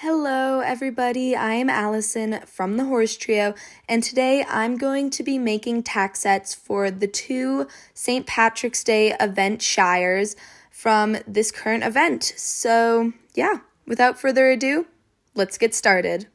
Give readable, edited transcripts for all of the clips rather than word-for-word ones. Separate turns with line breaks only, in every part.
Hello, everybody. I am Allison from the Horse Trio, and today I'm going to be making tack sets for the two St. Patrick's Day event Shires from this current event. So, yeah, without further ado, let's get started.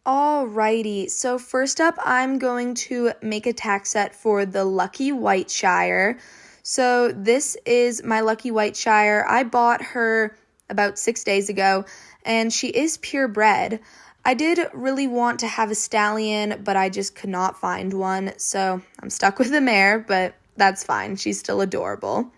Alrighty, so first up, I'm going to make a tack set for the Lucky White Shire. So this is my Lucky White Shire. I bought her about 6 days ago, and she is purebred. I did really want to have a stallion, but I just could not find one, so I'm stuck with the mare, but that's fine. She's still adorable.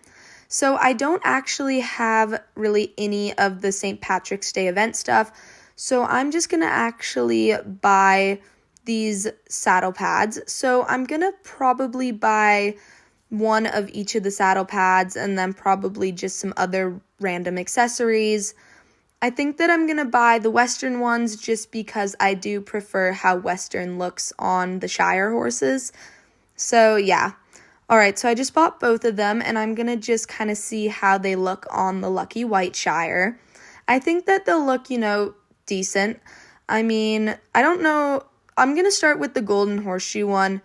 So I don't actually have really any of the St. Patrick's Day event stuff, so I'm just going to actually buy these saddle pads. So I'm going to probably buy one of each of the saddle pads and then probably just some other random accessories. I think that I'm going to buy the Western ones just because I do prefer how Western looks on the Shire horses. So yeah. Alright, so I just bought both of them and I'm going to just kind of see how they look on the Lucky White Shire. I think that they'll look, decent. I mean, I don't know. I'm going to start with the Golden Horseshoe one.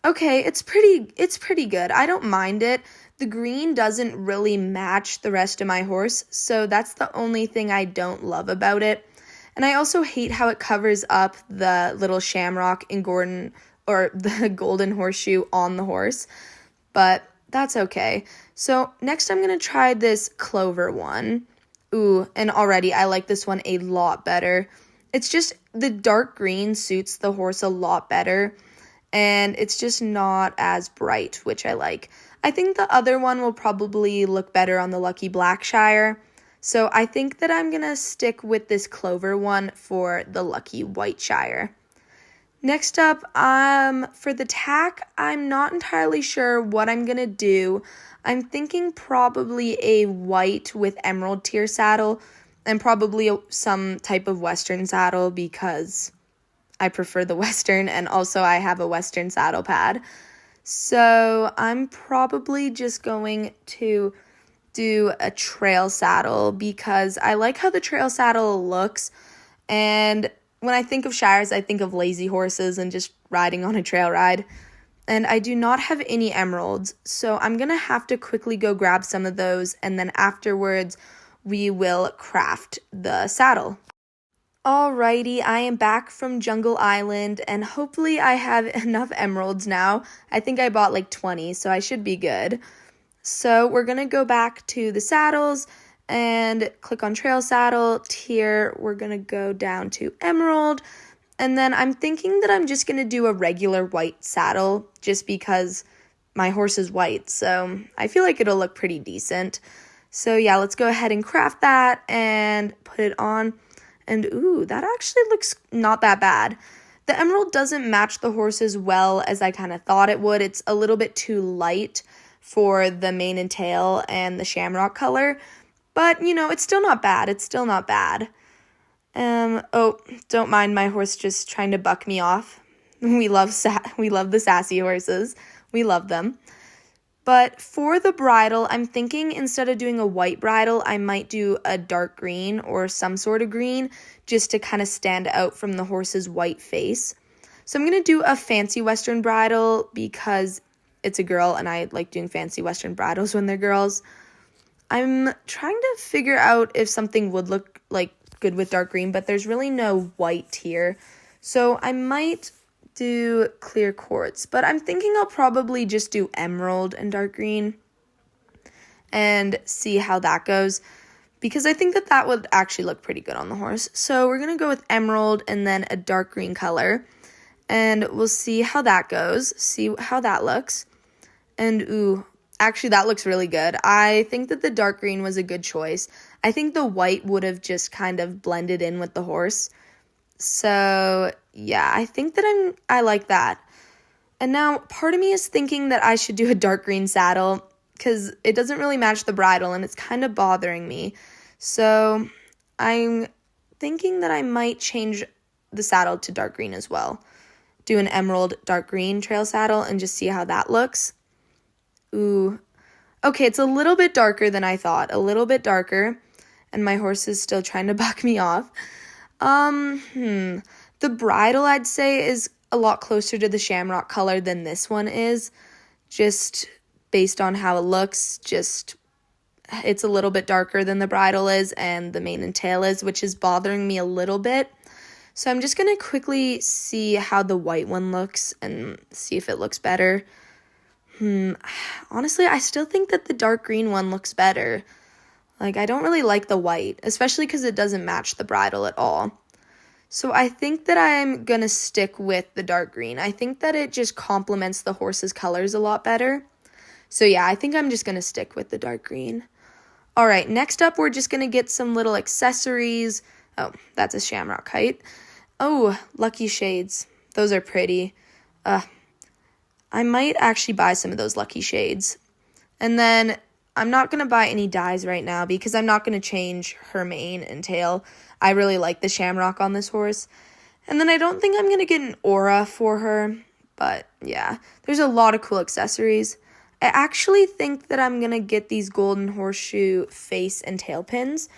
Okay, it's pretty good. I don't mind it. The green doesn't really match the rest of my horse, so that's the only thing I don't love about it. And I also hate how it covers up the little shamrock and the Golden Horseshoe on the horse, but that's okay. So next I'm going to try this clover one. Ooh, and already I like this one a lot better. It's just the dark green suits the horse a lot better, and it's just not as bright, which I like. I think the other one will probably look better on the Lucky Black Shire, so I think that I'm going to stick with this clover one for the Lucky White Shire. Next up, for the tack, I'm not entirely sure what I'm going to do. I'm thinking probably a white with emerald tier saddle and probably some type of Western saddle because I prefer the Western, and also I have a Western saddle pad. So I'm probably just going to do a trail saddle because I like how the trail saddle looks, and when I think of Shires, I think of lazy horses and just riding on a trail ride. And I do not have any emeralds, so I'm going to have to quickly go grab some of those, and then afterwards we will craft the saddle. Alrighty, I am back from Jungle Island, and hopefully I have enough emeralds now. I think I bought like 20, so I should be good. So we're going to go back to the saddles and click on Trail Saddle, Tier. We're going to go down to Emerald, and then I'm thinking that I'm just going to do a regular white saddle just because my horse is white, so I feel like it'll look pretty decent. So yeah, let's go ahead and craft that and put it on. And ooh, that actually looks not that bad. The emerald doesn't match the horse as well as I kind of thought it would. It's a little bit too light for the mane and tail and the shamrock color. But, it's still not bad. It's still not bad. Oh, don't mind my horse just trying to buck me off. We love the sassy horses. We love them. But for the bridle, I'm thinking instead of doing a white bridle, I might do a dark green or some sort of green just to kind of stand out from the horse's white face. So I'm going to do a fancy Western bridle because it's a girl and I like doing fancy Western bridles when they're girls. I'm trying to figure out if something would look like good with dark green, but there's really no white here. So I might do clear quartz, but I'm thinking I'll probably just do emerald and dark green and see how that goes because I think that would actually look pretty good on the horse. So we're going to go with emerald and then a dark green color, and we'll see how that goes, see how that looks. And ooh, actually that looks really good. I think that the dark green was a good choice. I think the white would have just kind of blended in with the horse. So yeah, I think that I like that. And now part of me is thinking that I should do a dark green saddle because it doesn't really match the bridle and it's kind of bothering me. So I'm thinking that I might change the saddle to dark green as well. Do an emerald dark green trail saddle and just see how that looks. Ooh. Okay, it's a little bit darker than I thought. A little bit darker. and my horse is still trying to buck me off. The bridle, I'd say, is a lot closer to the shamrock color than this one is, just based on how it looks. Just it's a little bit darker than the bridle is and the mane and tail is, which is bothering me a little bit. So I'm just going to quickly see how the white one looks and see if it looks better. Honestly, I still think that the dark green one looks better. Like, I don't really like the white, especially because it doesn't match the bridle at all. So I think that I'm going to stick with the dark green. I think that it just complements the horse's colors a lot better. So yeah, I think I'm just going to stick with the dark green. All right, next up, we're just going to get some little accessories. Oh, that's a shamrock height. Oh, lucky shades. Those are pretty. I might actually buy some of those lucky shades. And then I'm not going to buy any dyes right now because I'm not going to change her mane and tail. I really like the shamrock on this horse. And then I don't think I'm going to get an aura for her. But yeah, there's a lot of cool accessories. I actually think that I'm going to get these golden horseshoe face and tail pins.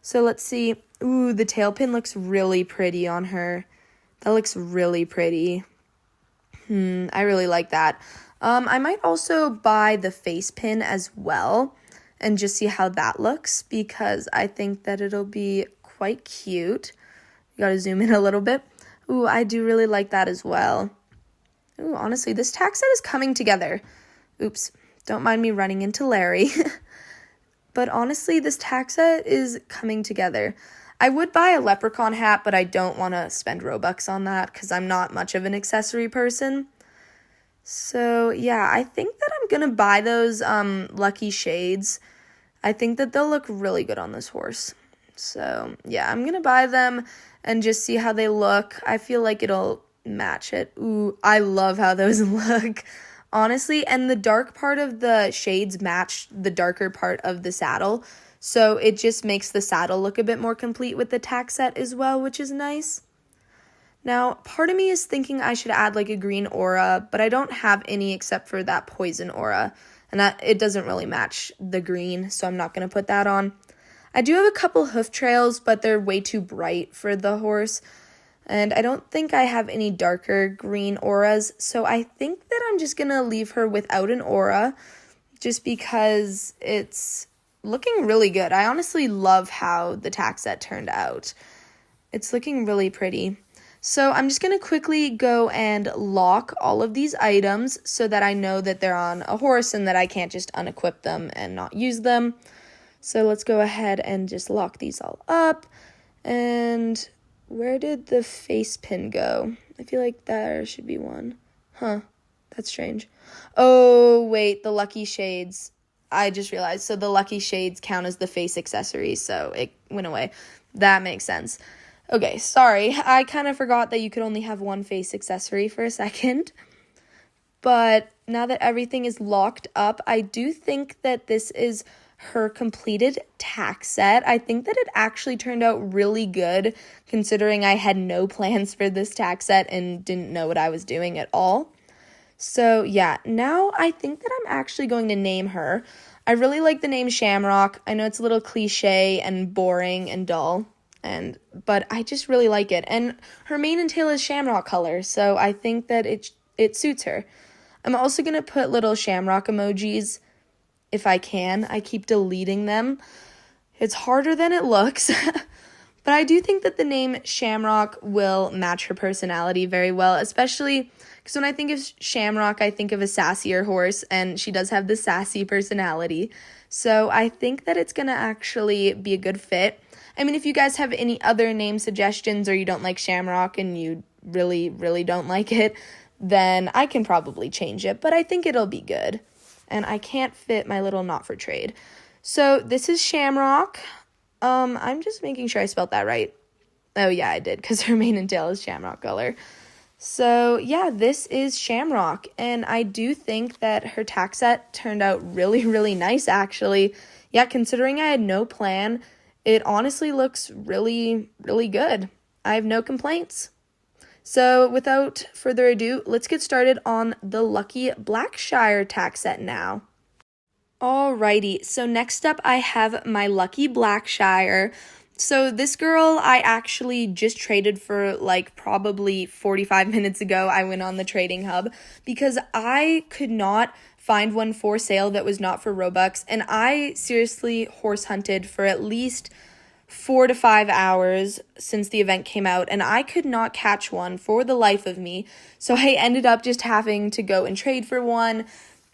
So let's see. Ooh, the tail pin looks really pretty on her. That looks really pretty. I really like that. I might also buy the face pin as well and just see how that looks because I think that it'll be quite cute. You gotta zoom in a little bit. Ooh, I do really like that as well. Ooh, honestly, this tack set is coming together. Oops, don't mind me running into Larry. But honestly, this tack set is coming together. I would buy a leprechaun hat, but I don't want to spend Robux on that because I'm not much of an accessory person. So, yeah, I think that I'm going to buy those lucky shades. I think that they'll look really good on this horse. So, yeah, I'm going to buy them and just see how they look. I feel like it'll match it. Ooh, I love how those look, honestly. And the dark part of the shades match the darker part of the saddle. So it just makes the saddle look a bit more complete with the tack set as well, which is nice. Now, part of me is thinking I should add like a green aura, but I don't have any except for that poison aura. And that it doesn't really match the green, so I'm not going to put that on. I do have a couple hoof trails, but they're way too bright for the horse. And I don't think I have any darker green auras, so I think that I'm just going to leave her without an aura just because it's looking really good. I honestly love how the tack set turned out. It's looking really pretty. So I'm just going to quickly go and lock all of these items so that I know that they're on a horse and that I can't just unequip them and not use them. So let's go ahead and just lock these all up. And where did the face pin go? I feel like there should be one. Huh, that's strange. Oh, wait, the lucky shades. I just realized, so the lucky shades count as the face accessory, so it went away. That makes sense. Okay, sorry, I kind of forgot that you could only have one face accessory for a second. But now that everything is locked up, I do think that this is her completed tack set. I think that it actually turned out really good, considering I had no plans for this tack set and didn't know what I was doing at all. So yeah, now I think that I'm actually going to name her. I really like the name Shamrock. I know it's a little cliche and boring and dull, but I just really like it. And her mane and tail is shamrock color, so I think that it suits her. I'm also going to put little shamrock emojis if I can. I keep deleting them. It's harder than it looks. But I do think that the name Shamrock will match her personality very well, especially because when I think of Shamrock, I think of a sassier horse, and she does have the sassy personality. So I think that it's going to actually be a good fit. I mean, if you guys have any other name suggestions or you don't like Shamrock and you really, really don't like it, then I can probably change it, but I think it'll be good. And I can't fit my little not for trade. So this is Shamrock. I'm just making sure I spelled that right. Oh, yeah, I did, because her mane and tail is shamrock color. So, yeah, this is Shamrock, and I do think that her tack set turned out really, really nice, actually. Yeah, considering I had no plan, it honestly looks really, really good. I have no complaints. So, without further ado, let's get started on the Lucky Black Shire tack set now. Alrighty, so next up I have my Lucky Black Shire. So this girl I actually just traded for like probably 45 minutes ago. I went on the trading hub because I could not find one for sale that was not for Robux, and I seriously horse hunted for at least 4 to 5 hours since the event came out, and I could not catch one for the life of me. So I ended up just having to go and trade for one,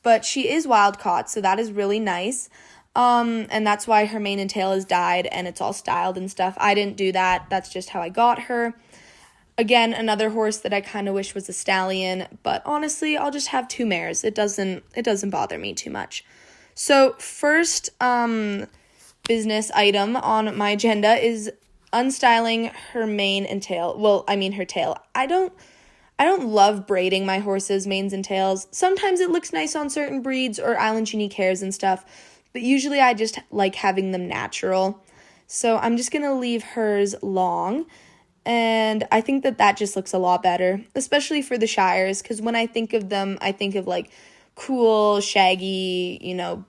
but she is wild caught, so that is really nice. And that's why her mane and tail is dyed and it's all styled and stuff. I didn't do that. That's just how I got her. Again, another horse that I kind of wish was a stallion, but honestly, I'll just have 2 mares. It doesn't bother me too much. So first business item on my agenda is unstyling her mane and tail. Well, I mean her tail. I don't love braiding my horses' manes and tails. Sometimes it looks nice on certain breeds or Island Unique hairs and stuff, but usually I just like having them natural. So I'm just going to leave hers long, and I think that just looks a lot better, especially for the Shires, because when I think of them, I think of like cool, shaggy,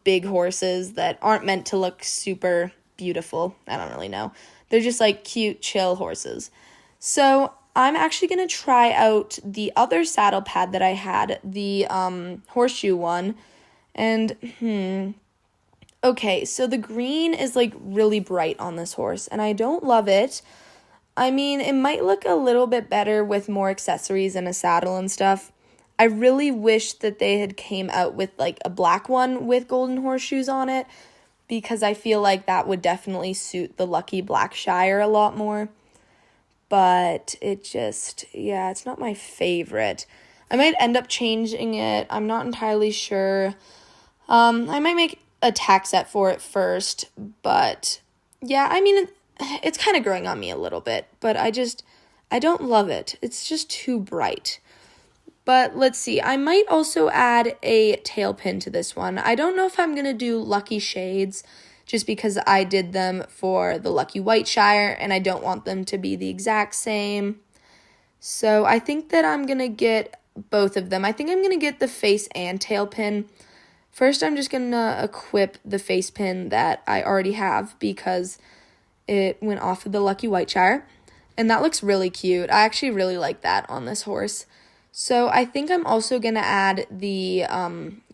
big horses that aren't meant to look super beautiful. I don't really know. They're just like cute, chill horses. So I'm actually going to try out the other saddle pad that I had, the horseshoe one. And, okay, so the green is like really bright on this horse, and I don't love it. I mean, it might look a little bit better with more accessories and a saddle and stuff. I really wish that they had came out with like a black one with golden horseshoes on it, because I feel like that would definitely suit the Lucky Black Shire a lot more. But it's not my favorite. I might end up changing it. I'm not entirely sure. I might make a tack set for it first, but yeah, I mean, it's kind of growing on me a little bit, but I don't love it. It's just too bright. But let's see, I might also add a tail pin to this one. I don't know if I'm going to do Lucky Shades, just because I did them for the Lucky White Shire, and I don't want them to be the exact same. So I think that I'm going to get both of them. I think I'm going to get the face and tail pin. First, I'm just going to equip the face pin that I already have, because it went off of the Lucky White Shire, and that looks really cute. I actually really like that on this horse. So I think I'm also going to add the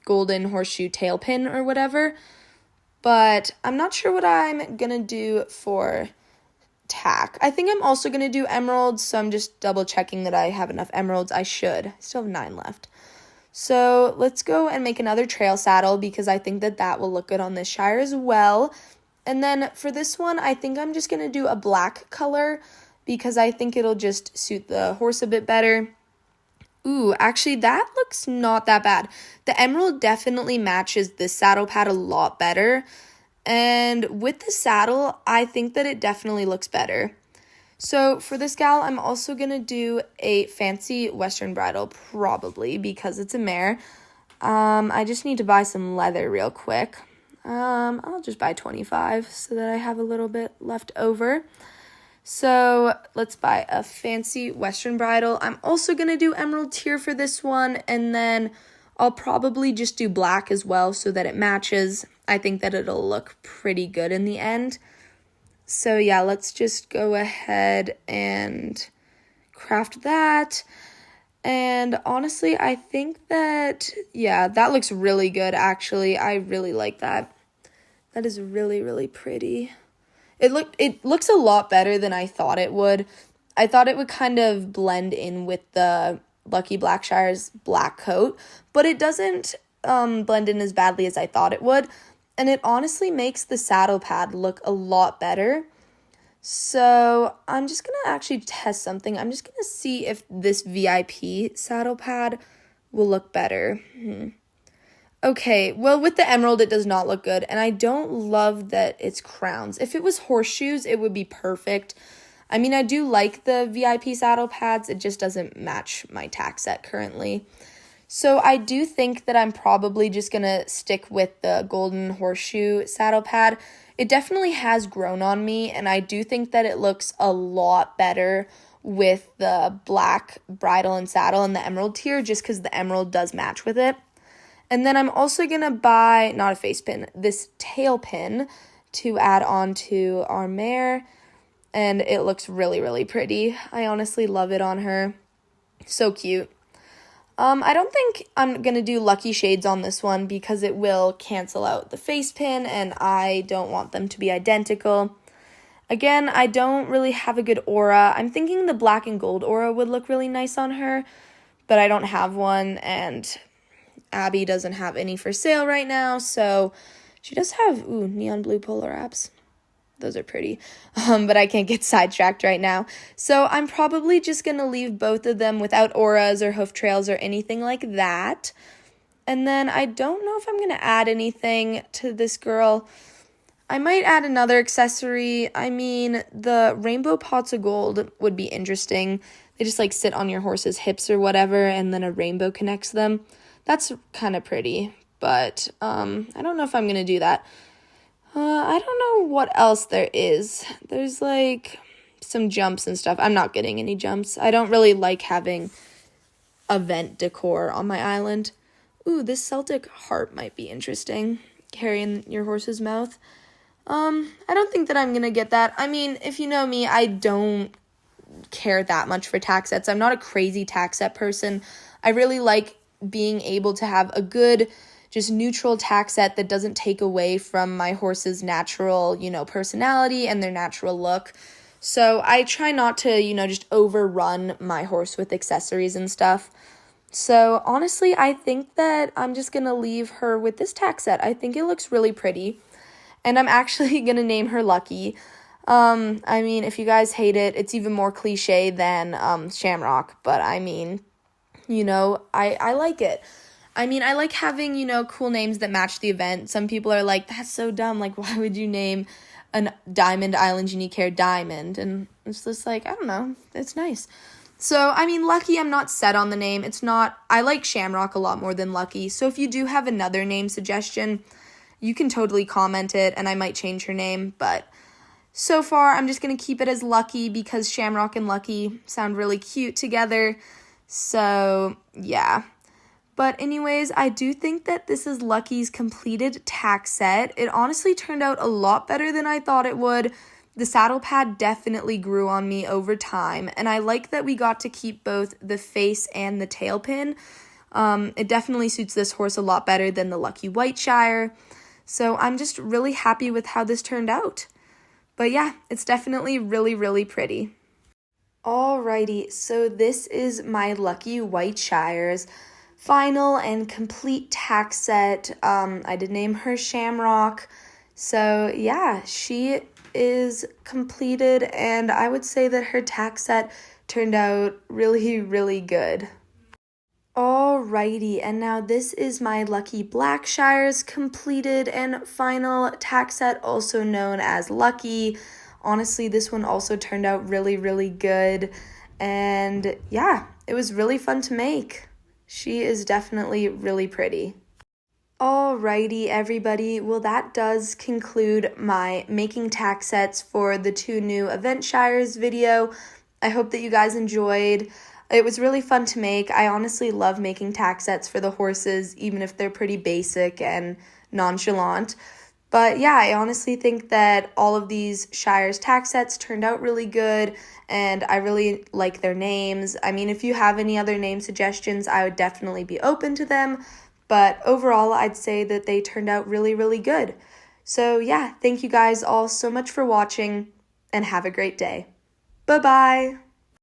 golden horseshoe tail pin or whatever, but I'm not sure what I'm going to do for tack. I think I'm also going to do emeralds, so I'm just double checking that I have enough emeralds. I should. I still have 9 left. So let's go and make another trail saddle, because I think that will look good on this Shire as well. And then for this one, I think I'm just going to do a black color, because I think it'll just suit the horse a bit better. Ooh, actually, that looks not that bad. The emerald definitely matches this saddle pad a lot better. And with the saddle, I think that it definitely looks better. So for this gal, I'm also going to do a fancy Western bridle, probably, because it's a mare. I just need to buy some leather real quick. I'll just buy 25 so that I have a little bit left over. So let's buy a fancy Western bridle. I'm also going to do emerald tier for this one, and then I'll probably just do black as well so that it matches. I think that it'll look pretty good in the end. So yeah, let's just go ahead and craft that. And honestly, I think that looks really good, actually. I really like that. That is really, really pretty. It looks a lot better than I thought it would. I thought it would kind of blend in with the Lucky Black Shire's black coat, but it doesn't blend in as badly as I thought it would, and it honestly makes the saddle pad look a lot better. So I'm just going to actually test something. I'm just going to see if this VIP saddle pad will look better. Okay, well, with the emerald, it does not look good, and I don't love that it's crowns. If it was horseshoes, it would be perfect. I mean, I do like the VIP saddle pads. It just doesn't match my tack set currently. So I do think that I'm probably just going to stick with the golden horseshoe saddle pad. It definitely has grown on me, and I do think that it looks a lot better with the black bridle and saddle and the emerald tier, just because the emerald does match with it. And then I'm also going to buy, not a face pin, this tail pin to add on to our mare. And it looks really, really pretty. I honestly love it on her. So cute. I don't think I'm going to do lucky shades on this one because it will cancel out the face pin and I don't want them to be identical. Again, I don't really have a good aura. I'm thinking the black and gold aura would look really nice on her, but I don't have one and Abby doesn't have any for sale right now, so she does have, neon blue polar apps. Those are pretty, but I can't get sidetracked right now. So I'm probably just going to leave both of them without auras or hoof trails or anything like that. And then I don't know if I'm going to add anything to this girl. I might add another accessory. I mean, the rainbow pots of gold would be interesting. They just like sit on your horse's hips or whatever, and then a rainbow connects them. That's kind of pretty, but I don't know if I'm going to do that. I don't know what else there is. There's like some jumps and stuff. I'm not getting any jumps. I don't really like having event decor on my island. This Celtic heart might be interesting. Carry in your horse's mouth. I don't think that I'm going to get that. I mean, if you know me, I don't care that much for tack sets. I'm not a crazy tack set person. I really like being able to have a good just neutral tack set that doesn't take away from my horse's natural, personality and their natural look. So I try not to, just overrun my horse with accessories and stuff. So honestly, I think that I'm just going to leave her with this tack set. I think it looks really pretty. And I'm actually going to name her Lucky. I mean, if you guys hate it, it's even more cliche than Shamrock. But I mean, I like it. I mean, I like having, cool names that match the event. Some people are like, that's so dumb. Like, why would you name a Diamond Island Unique Hair Diamond? And it's just like, I don't know. It's nice. So, I mean, Lucky, I'm not set on the name. I like Shamrock a lot more than Lucky. So if you do have another name suggestion, you can totally comment it and I might change her name. But so far, I'm just going to keep it as Lucky because Shamrock and Lucky sound really cute together. So, yeah. But anyways, I do think that this is Lucky's completed tack set. It honestly turned out a lot better than I thought it would. The saddle pad definitely grew on me over time, and I like that we got to keep both the face and the tail pin. It definitely suits this horse a lot better than the Lucky White Shire. So I'm just really happy with how this turned out. But yeah, it's definitely really, really pretty. Alrighty, so this is my Lucky White Shires final and complete tack set. I did name her Shamrock. So yeah, she is completed and I would say that her tack set turned out really, really good. Alrighty, and now this is my Lucky Black Shires completed and final tack set, also known as Lucky. Honestly, this one also turned out really, really good. And yeah, it was really fun to make. She is definitely really pretty. Alrighty, everybody. Well, that does conclude my making tack sets for the 2 new event Shires video. I hope that you guys enjoyed. It was really fun to make. I honestly love making tack sets for the horses, even if they're pretty basic and nonchalant. But yeah, I honestly think that all of these Shires tack sets turned out really good, and I really like their names. I mean, if you have any other name suggestions, I would definitely be open to them. But overall, I'd say that they turned out really, really good. So yeah, thank you guys all so much for watching, and have a great day. Bye-bye!